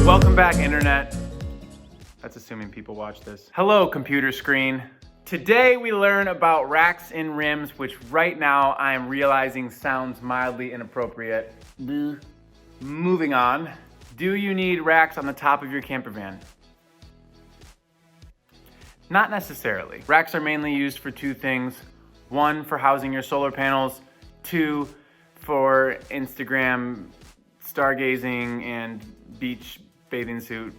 Welcome back, internet. That's assuming people watch this. Hello, computer screen. Today we learn about racks and rims, which right now I am realizing sounds mildly inappropriate. Moving on. Do you need racks on the top of your camper van? Not necessarily. Racks are mainly used for two things. One, for housing your solar panels. Two, for Instagram stargazing and beach bathing suit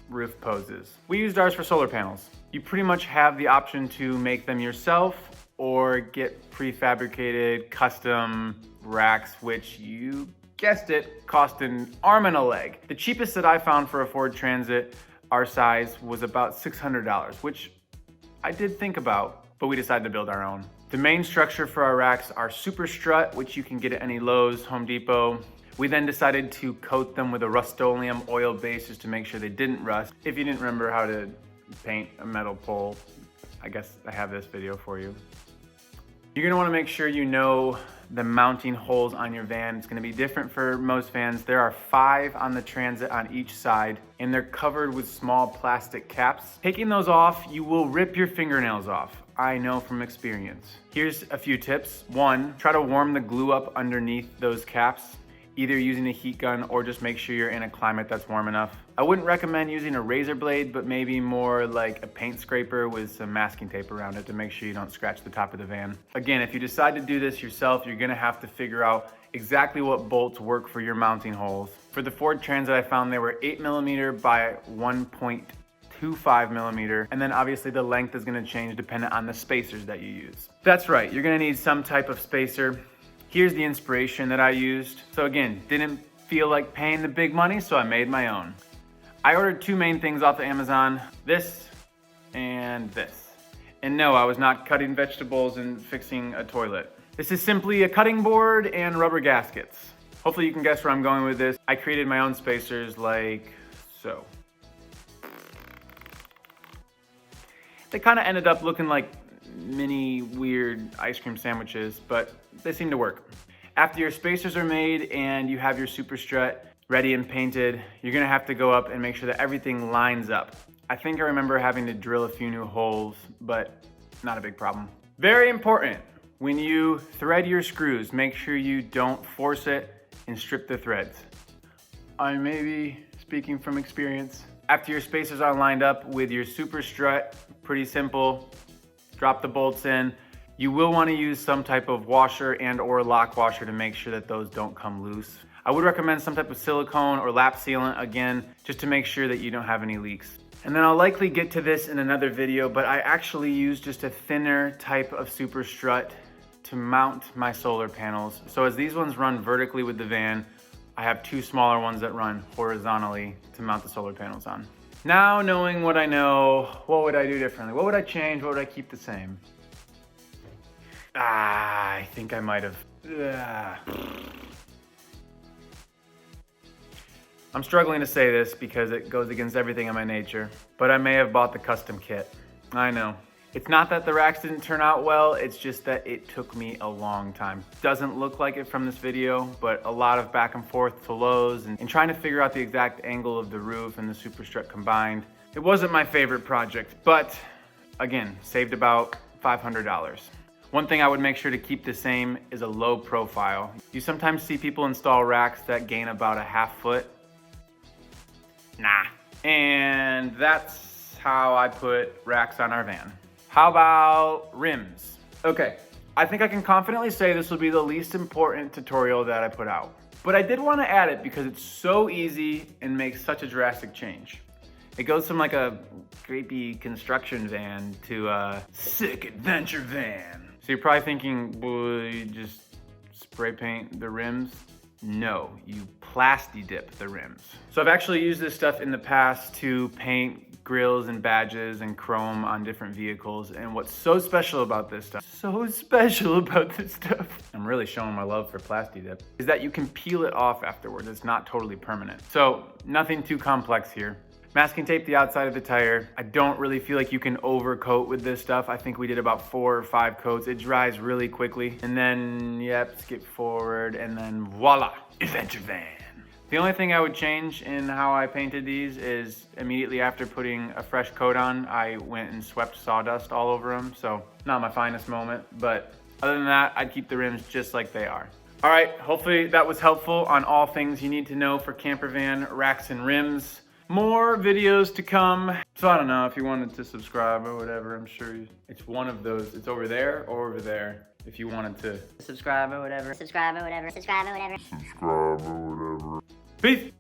roof poses. We used ours for solar panels. You pretty much have the option to make them yourself or get prefabricated custom racks, which you guessed it, cost an arm and a leg. The cheapest that I found for a Ford Transit our size was about $600, which I did think about, but we decided to build our own. The main structure for our racks are super strut, which you can get at any Lowe's, Home Depot. We then decided to coat them with a Rust-Oleum oil base just to make sure they didn't rust. If you didn't remember how to paint a metal pole, I guess I have this video for you. You're gonna wanna make sure you know the mounting holes on your van. It's gonna be different for most vans. There are 5 on the Transit on each side, and they're covered with small plastic caps. Taking those off, you will rip your fingernails off. I know from experience. Here's a few tips. 1, try to warm the glue up underneath those caps, either using a heat gun or just make sure you're in a climate that's warm enough. I wouldn't recommend using a razor blade, but maybe more like a paint scraper with some masking tape around it to make sure you don't scratch the top of the van. Again, if you decide to do this yourself, you're gonna have to figure out exactly what bolts work for your mounting holes. For the Ford Transit, I found they were 8mm by 1.25mm, and then obviously the length is gonna change depending on the spacers that you use. That's right, you're gonna need some type of spacer. Here's the inspiration that I used. So again, didn't feel like paying the big money, so I made my own. I ordered 2 main things off of Amazon, this and this. And no, I was not cutting vegetables and fixing a toilet. This is simply a cutting board and rubber gaskets. Hopefully you can guess where I'm going with this. I created my own spacers like so. They kind of ended up looking like mini weird ice cream sandwiches, but they seem to work. After your spacers are made and you have your super strut ready and painted, you're gonna have to go up and make sure that everything lines up. I think I remember having to drill a few new holes, but not a big problem. Very important, when you thread your screws, make sure you don't force it and strip the threads. I may be speaking from experience. After your spacers are lined up with your super strut, pretty simple. Drop the bolts in. You will want to use some type of washer and or lock washer to make sure that those don't come loose. I would recommend some type of silicone or lap sealant, again, just to make sure that you don't have any leaks. And then I'll likely get to this in another video, but I actually use just a thinner type of super strut to mount my solar panels. So as these ones run vertically with the van, I have 2 smaller ones that run horizontally to mount the solar panels on. Now, knowing what I know, what would I do differently? What would I change? What would I keep the same? I think I might have. I'm struggling to say this because it goes against everything in my nature, but I may have bought the custom kit. I know. It's not that the racks didn't turn out well, it's just that it took me a long time. Doesn't look like it from this video, but a lot of back and forth to Lowe's and trying to figure out the exact angle of the roof and the super strut combined. It wasn't my favorite project, but again, saved about $500. One thing I would make sure to keep the same is a low profile. You sometimes see people install racks that gain about a half foot. Nah. And that's how I put racks on our van. How about rims? Okay, I think I can confidently say this will be the least important tutorial that I put out. But I did want to add it because it's so easy and makes such a drastic change. It goes from like a creepy construction van to a sick adventure van. So you're probably thinking, well, you just spray paint the rims? No, you Plasti Dip the rims. So I've actually used this stuff in the past to paint grills and badges and chrome on different vehicles. And what's so special about this stuff, I'm really showing my love for Plasti Dip, is that you can peel it off afterwards. It's not totally permanent. So nothing too complex here. Masking tape the outside of the tire. I don't really feel like you can overcoat with this stuff. I think we did about 4 or 5 coats. It dries really quickly. And then, yep, skip forward, and then voila, adventure van. The only thing I would change in how I painted these is immediately after putting a fresh coat on, I went and swept sawdust all over them. So not my finest moment, but other than that, I'd keep the rims just like they are. All right, hopefully that was helpful on all things you need to know for camper van racks and rims. More videos to come. So I don't know if you wanted to subscribe or whatever. I'm sure it's one of those. It's over there or over there if you wanted to subscribe or whatever. Peace.